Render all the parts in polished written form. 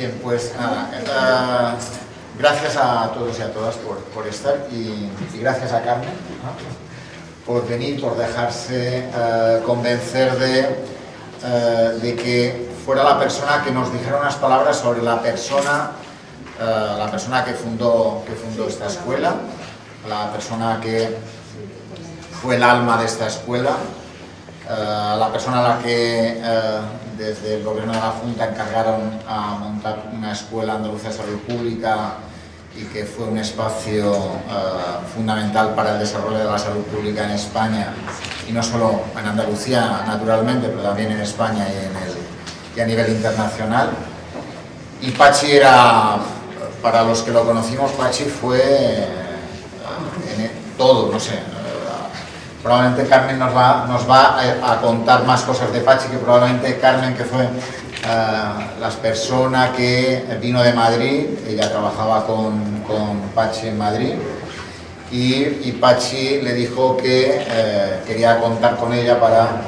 Bien, pues gracias a todos y a todas por estar y gracias a Carmen, ¿no?, por venir, por dejarse convencer de que fuera la persona que nos dijera unas palabras sobre la persona que fundó esta escuela, la persona que fue el alma de esta escuela, la persona a la que desde el gobierno de la Junta encargaron a montar una escuela andaluza de salud pública y que fue un espacio fundamental para el desarrollo de la salud pública en España, y no solo en Andalucía naturalmente, pero también en España y a nivel internacional. Y Pachi era, para los que lo conocimos, Pachi fue todo, no sé. Probablemente Carmen nos va a contar más cosas de Pachi, que probablemente Carmen, que fue la persona que vino de Madrid. Ella trabajaba con Pachi en Madrid y Pachi le dijo que quería contar con ella para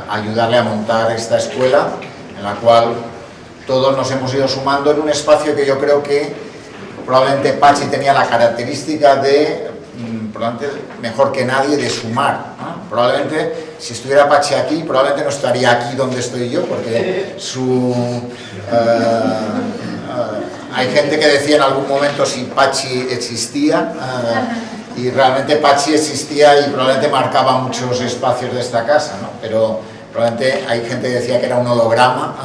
ayudarle a montar esta escuela, en la cual todos nos hemos ido sumando en un espacio que yo creo que probablemente Pachi tenía la característica de, probablemente mejor que nadie, de sumar, ¿no? Probablemente si estuviera Pachi aquí, probablemente no estaría aquí donde estoy yo, porque hay gente que decía en algún momento si Pachi existía, y realmente Pachi existía y probablemente marcaba muchos espacios de esta casa, ¿no? Pero probablemente hay gente que decía que era un holograma,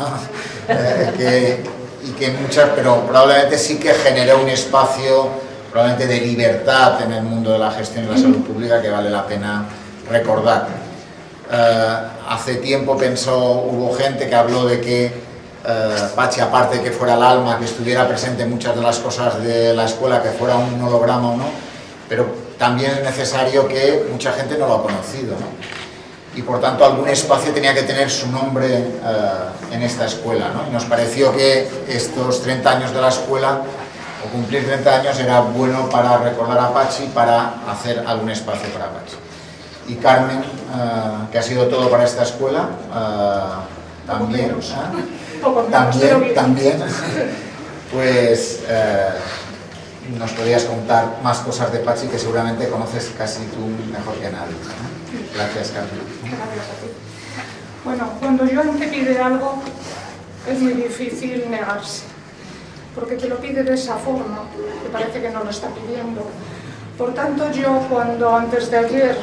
pero probablemente sí que generó un espacio probablemente de libertad en el mundo de la gestión de la salud pública que vale la pena recordar. Hace tiempo hubo gente que habló de que Pachi, aparte de que fuera el alma, que estuviera presente en muchas de las cosas de la escuela, que fuera un holograma o no, pero también es necesario que mucha gente no lo ha conocido, ¿no? Y por tanto algún espacio tenía que tener su nombre en esta escuela, ¿no? Y nos pareció que estos 30 años de la escuela, o cumplir 30 años, era bueno para recordar a Pachi, para hacer algún espacio para Pachi. Y Carmen, que ha sido todo para esta escuela, también, pues nos podrías contar más cosas de Pachi que seguramente conoces casi tú mejor que nadie, ¿no? Gracias, Carmen. Gracias a ti. Bueno, cuando yo te pide algo, es muy difícil negarse, porque te lo pide de esa forma, que parece que no lo está pidiendo. Por tanto, yo cuando antes de ayer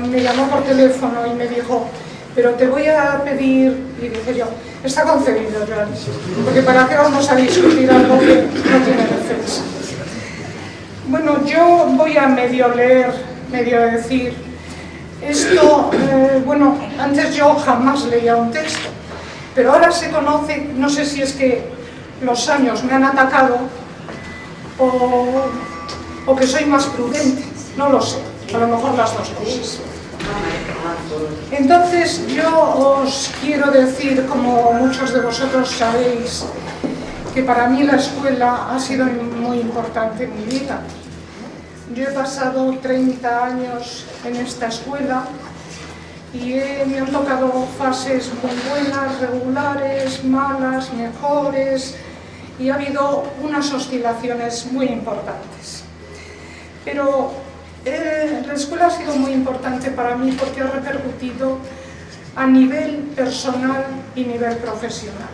me llamó por teléfono y me dijo, pero te voy a pedir, y dije yo, está concedido, Joan, porque ¿para qué vamos a discutir algo que no tiene defensa? Bueno, yo voy a medio leer, medio decir, esto, bueno, antes yo jamás leía un texto, pero ahora se conoce, no sé si es que los años me han atacado o que soy más prudente, no lo sé, a lo mejor las dos cosas. Entonces yo os quiero decir, como muchos de vosotros sabéis, que para mí la escuela ha sido muy importante en mi vida. Yo he pasado 30 años en esta escuela y me han tocado fases muy buenas, regulares, malas, mejores, y ha habido unas oscilaciones muy importantes. Pero la escuela ha sido muy importante para mí porque ha repercutido a nivel personal y nivel profesional.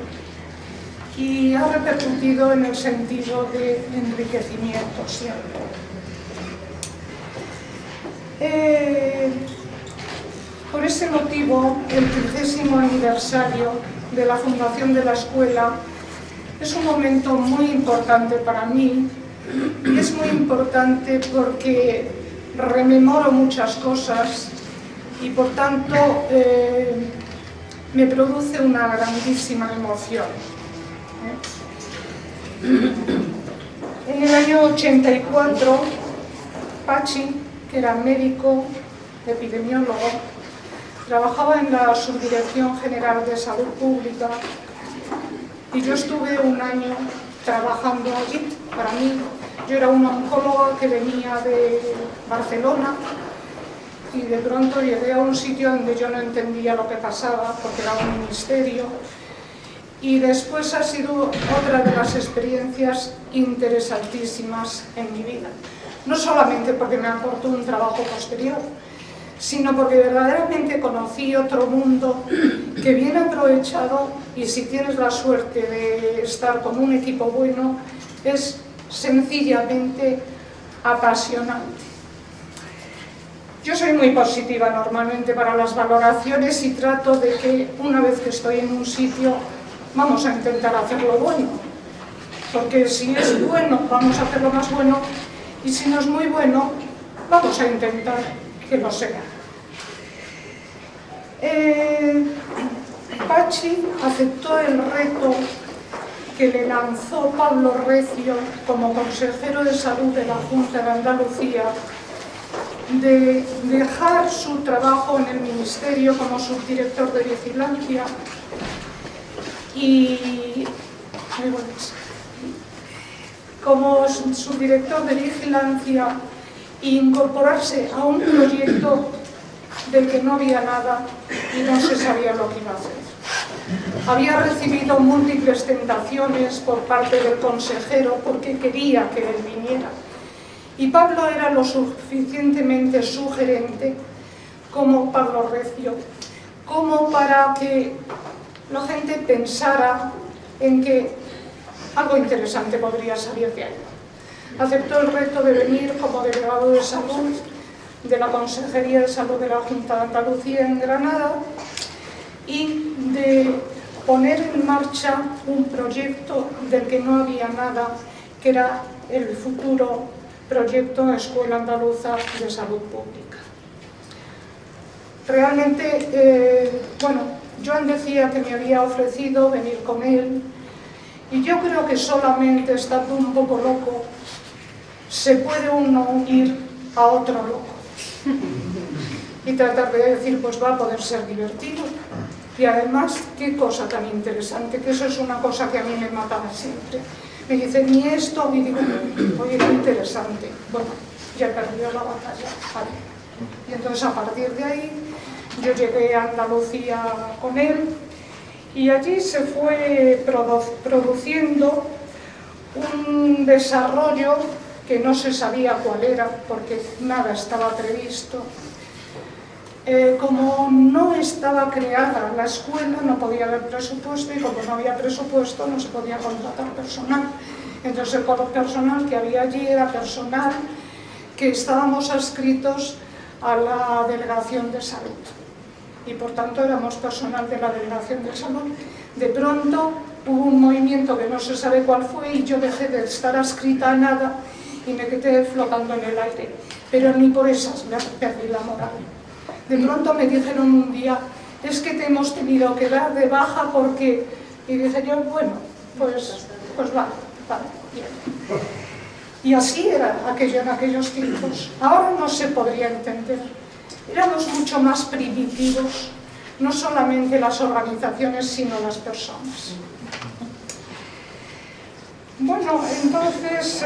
Y ha repercutido en el sentido de enriquecimiento siempre. Por ese motivo, el 30º aniversario de la fundación de la escuela es un momento muy importante para mí, y es muy importante porque rememoro muchas cosas y por tanto me produce una grandísima emoción. En el año 84, Pachi, que era médico, epidemiólogo, trabajaba en la Subdirección General de Salud Pública y yo estuve un año trabajando allí. Para mí, yo era una oncóloga que venía de Barcelona y de pronto llegué a un sitio donde yo no entendía lo que pasaba porque era un ministerio y después ha sido otra de las experiencias interesantísimas en mi vida. No solamente porque me aportó un trabajo posterior, sino porque verdaderamente conocí otro mundo que bien aprovechado, y si tienes la suerte de estar con un equipo bueno, es sencillamente apasionante. Yo soy muy positiva normalmente para las valoraciones y trato de que una vez que estoy en un sitio vamos a intentar hacerlo bueno, porque si es bueno vamos a hacerlo más bueno, y si no es muy bueno vamos a intentar que lo sea. Pachi aceptó el reto que le lanzó Pablo Recio como consejero de salud de la Junta de Andalucía, de dejar su trabajo en el Ministerio como subdirector de vigilancia y como subdirector de vigilancia e incorporarse a un proyecto del que no había nada y no se sabía lo que iba a hacer. Había recibido múltiples tentaciones por parte del consejero porque quería que él viniera. Y Pablo era lo suficientemente sugerente como Pablo Recio, como para que la gente pensara en que algo interesante podría salir de ahí. Aceptó el reto de venir como delegado de salud de la Consejería de Salud de la Junta de Andalucía en Granada y de poner en marcha un proyecto del que no había nada, que era el futuro proyecto Escuela Andaluza de Salud Pública. Realmente, Joan decía que me había ofrecido venir con él, y yo creo que solamente estando un poco loco se puede uno unir a otro loco y tratar de decir, pues va a poder ser divertido. Y además, qué cosa tan interesante, que eso es una cosa que a mí me mataba siempre. Me dicen, ni esto, y digo, oye, qué interesante. Bueno, ya perdió la batalla, ¿vale? Y entonces a partir de ahí yo llegué a Andalucía con él y allí se fue produciendo un desarrollo que no se sabía cuál era porque nada estaba previsto. Como no estaba creada la escuela, no podía haber presupuesto, y como no había presupuesto no se podía contratar personal. Entonces el personal que había allí era personal que estábamos adscritos a la Delegación de Salud, y por tanto éramos personal de la Delegación de Salud. De pronto hubo un movimiento que no se sabe cuál fue y yo dejé de estar adscrita a nada y me quedé flotando en el aire, pero ni por esas me perdí la moral. De pronto me dijeron un día, es que te hemos tenido que dar de baja porque... Y dije yo, bueno, pues vale, bien. Y así era aquello en aquellos tiempos. Ahora no se podría entender. Éramos mucho más primitivos, no solamente las organizaciones, sino las personas. Bueno, entonces...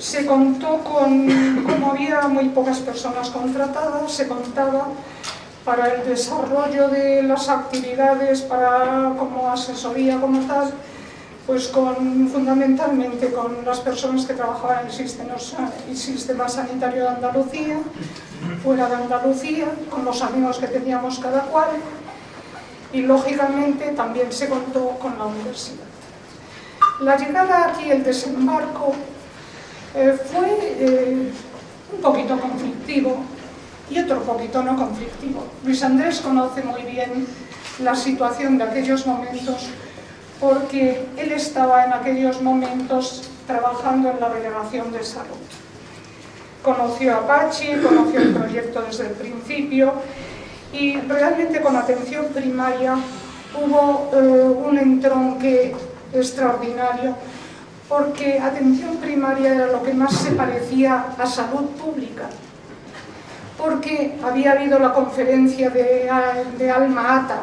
se contó como había muy pocas personas contratadas, se contaba para el desarrollo de las actividades, como asesoría, como tal, pues fundamentalmente con las personas que trabajaban en el sistema sanitario de Andalucía, fuera de Andalucía, con los amigos que teníamos cada cual, y lógicamente también se contó con la universidad. La llegada aquí, el desembarco, fue un poquito conflictivo y otro poquito no conflictivo. Luis Andrés conoce muy bien la situación de aquellos momentos porque él estaba en aquellos momentos trabajando en la Delegación de Salud. Conoció a Pachi, conoció el proyecto desde el principio y realmente con atención primaria hubo un entronque extraordinario, porque atención primaria era lo que más se parecía a salud pública, porque había habido la conferencia de Alma Ata,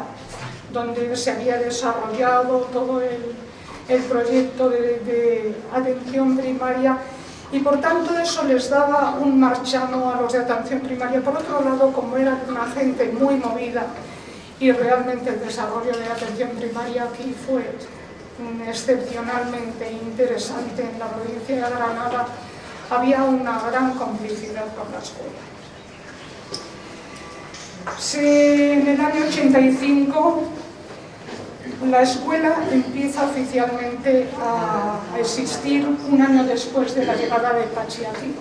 donde se había desarrollado todo el proyecto de atención primaria, y por tanto eso les daba un marchamo a los de atención primaria. Por otro lado, como era una gente muy movida y realmente el desarrollo de la atención primaria aquí fue excepcionalmente interesante. En la provincia de Granada había una gran complicidad con la escuela. En el año 85 la escuela empieza oficialmente a existir un año después de la llegada de Pachi aquí.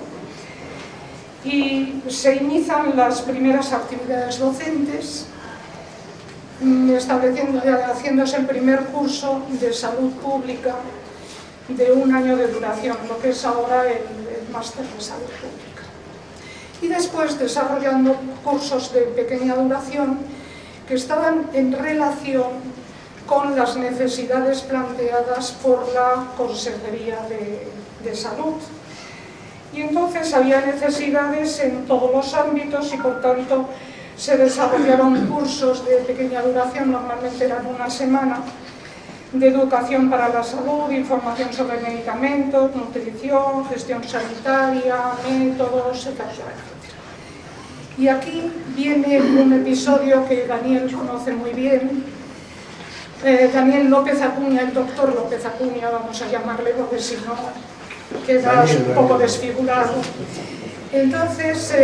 Y se inician las primeras actividades docentes, haciéndose el primer curso de salud pública de un año de duración, lo que es ahora el máster de salud pública. Y después desarrollando cursos de pequeña duración que estaban en relación con las necesidades planteadas por la Consejería de Salud. Y entonces había necesidades en todos los ámbitos y por tanto se desarrollaron cursos de pequeña duración, normalmente eran una semana, de educación para la salud, información sobre medicamentos, nutrición, gestión sanitaria, métodos, etc. Y aquí viene un episodio que Daniel conoce muy bien. Daniel López Acuña, el doctor López Acuña, vamos a llamarle porque si no queda un poco desfigurado. Entonces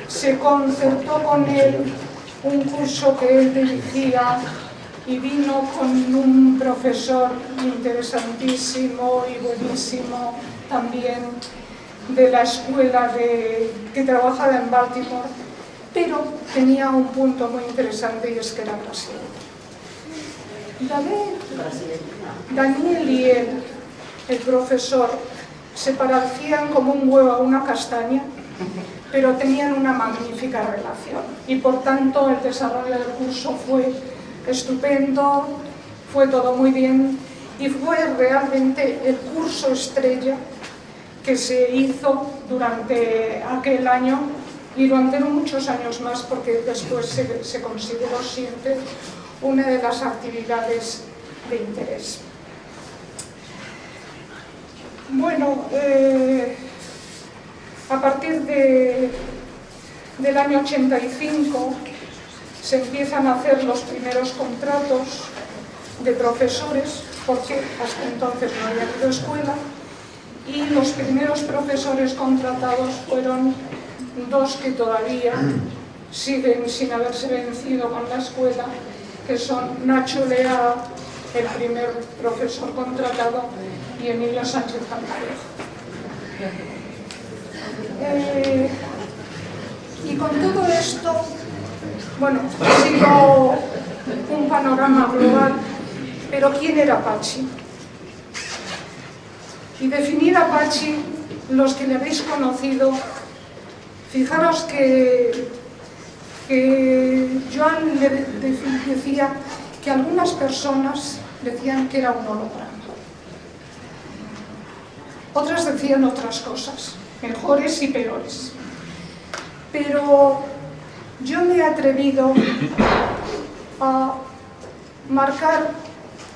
se concertó con él un curso que él dirigía y vino con un profesor interesantísimo y buenísimo también de la escuela que trabajaba en Baltimore, pero tenía un punto muy interesante y es que era brasileño. Daniel y él, el profesor, se parecían como un huevo a una castaña, pero tenían una magnífica relación y por tanto el desarrollo del curso fue estupendo, fue todo muy bien y fue realmente el curso estrella que se hizo durante aquel año y durante muchos años más, porque después se consideró siempre una de las actividades de interés. Bueno, a partir del año 85 se empiezan a hacer los primeros contratos de profesores, porque hasta entonces no había habido escuela, y los primeros profesores contratados fueron dos que todavía siguen sin haberse vencido con la escuela, que son Nacho Lea, el primer profesor contratado, y Emilio Sánchez Cantarejo. Y con todo esto, bueno, ha sido un panorama global, pero ¿quién era Pachi? Y definir a Pachi, los que le habéis conocido, fijaros que Joan le decía que algunas personas decían que era un holograma. Otras decían otras cosas, mejores y peores. Pero yo me he atrevido a marcar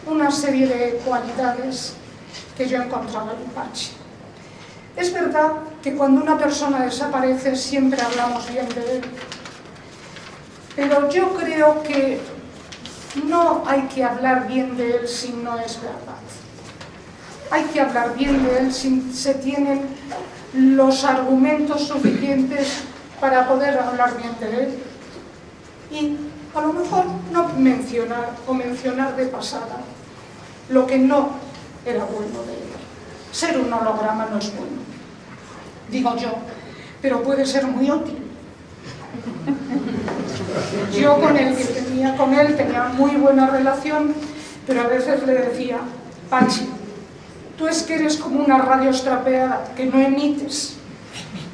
una serie de cualidades que yo encontraba en Pachi. Es verdad que cuando una persona desaparece siempre hablamos bien de él, pero yo creo que no hay que hablar bien de él si no es verdad. Hay que hablar bien de él si se tienen los argumentos suficientes para poder hablar bien de él. Y a lo mejor no mencionar o mencionar de pasada lo que no era bueno de él. Ser un holograma no es bueno, digo yo, pero puede ser muy útil. Yo con él tenía muy buena relación, pero a veces le decía: Pachi, tú es que eres como una radio estropeada, que no emites.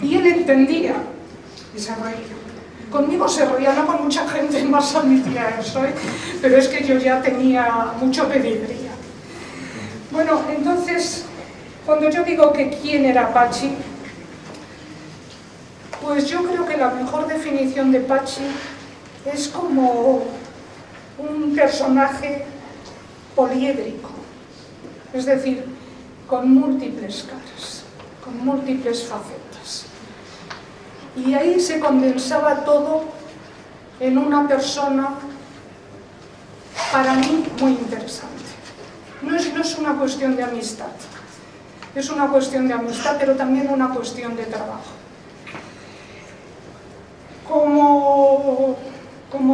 Y él entendía y se reía. Conmigo se reía, no con mucha gente más admitía eso, pero es que yo ya tenía mucho pedigrí. Bueno, entonces, cuando yo digo que quién era Pachi, pues yo creo que la mejor definición de Pachi es como un personaje poliédrico, es decir, con múltiples caras, con múltiples facetas. Y ahí se condensaba todo en una persona para mí muy interesante. No es una cuestión de amistad, es una cuestión de amistad, pero también una cuestión de trabajo. Como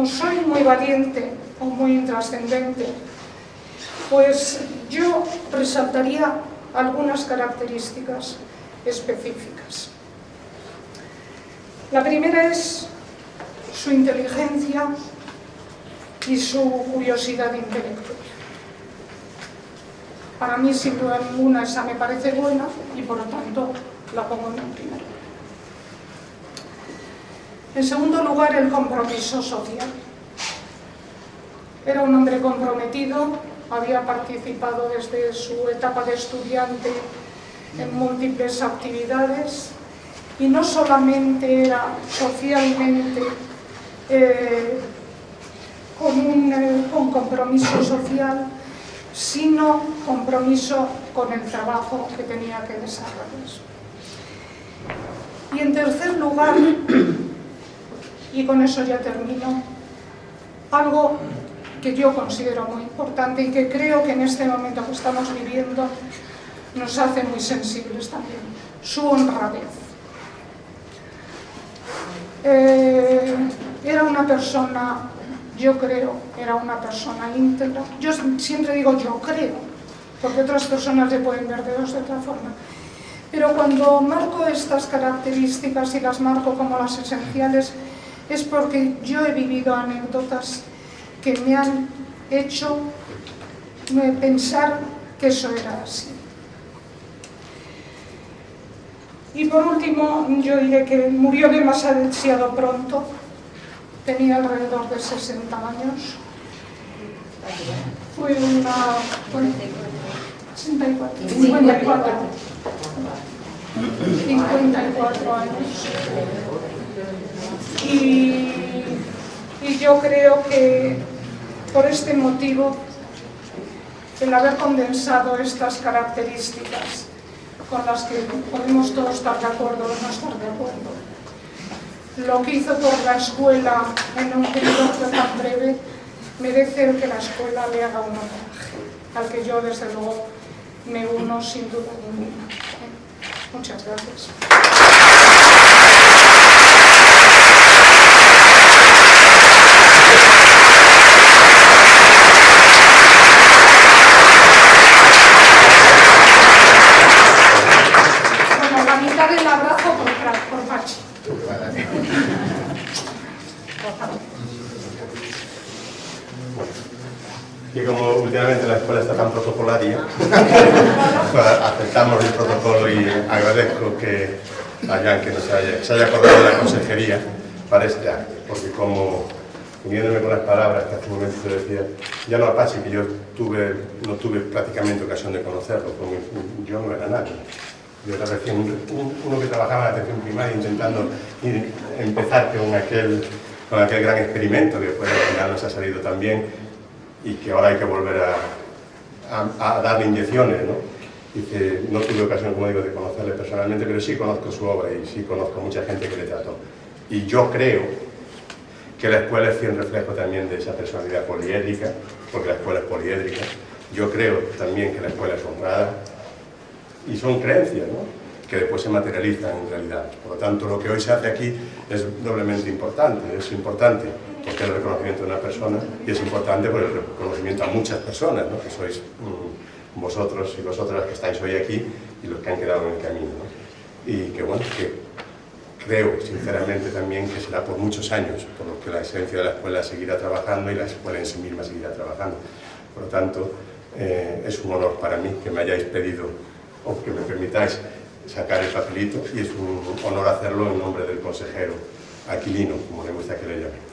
soy muy valiente o muy intrascendente, pues yo resaltaría algunas características específicas. La primera es su inteligencia y su curiosidad intelectual. Para mí, sin duda ninguna, esa me parece buena y por lo tanto la pongo en primer lugar. En segundo lugar, el compromiso social. Era un hombre comprometido, había participado desde su etapa de estudiante en múltiples actividades y no solamente era socialmente con compromiso social, sino compromiso con el trabajo que tenía que desarrollar. Y en tercer lugar, y con eso ya termino, algo que yo considero muy importante y que creo que en este momento que estamos viviendo nos hace muy sensibles también: su honradez. Era una persona, yo creo, era una persona íntegra. Yo siempre digo yo creo, porque otras personas le pueden ver de otra forma. Pero cuando marco estas características y las marco como las esenciales, es porque yo he vivido anécdotas que me han hecho pensar que eso era así. Y por último, yo diré que murió demasiado pronto, tenía alrededor de 60 años. Fue 54 años. Y yo creo que por este motivo, el haber condensado estas características con las que podemos todos estar de acuerdo o no estar de acuerdo, lo que hizo por la escuela en un periodo tan breve, merece que la escuela le haga un homenaje, al que yo desde luego me uno sin duda ninguna. Muchas gracias. Bueno, la mitad del abrazo por Pachi. Y como últimamente la escuela está tan protocolaria, pues aceptamos el protocolo y agradezco que se haya acordado de la consejería para este acto, porque como, uniéndome con las palabras que hace un momento te decía, ya no Apache, que yo no tuve prácticamente ocasión de conocerlo, porque yo no era nadie. Yo era recién uno que trabajaba en atención primaria intentando empezar con aquel gran experimento que después al final nos ha salido tan bien y que ahora hay que volver a darle inyecciones, ¿no? Dice, no tuve ocasión, como digo, de conocerle personalmente, pero sí conozco su obra y sí conozco mucha gente que le trató. Y yo creo que la escuela es un reflejo también de esa personalidad poliédrica, porque la escuela es poliédrica. Yo creo también que la escuela es honrada, y son creencias, ¿no?, que después se materializan en realidad. Por lo tanto, lo que hoy se hace aquí es doblemente importante. Es importante porque es el reconocimiento de una persona y es importante por el reconocimiento a muchas personas, ¿no?, que sois vosotros y vosotras que estáis hoy aquí y los que han quedado en el camino, ¿no? Y que bueno, que creo sinceramente también que será por muchos años, por lo que la esencia de la escuela seguirá trabajando y la escuela en sí misma seguirá trabajando. Por lo tanto, es un honor para mí que me hayáis pedido o que me permitáis sacar el papelito, y es un honor hacerlo en nombre del consejero Aquilino, como le gusta que le llame.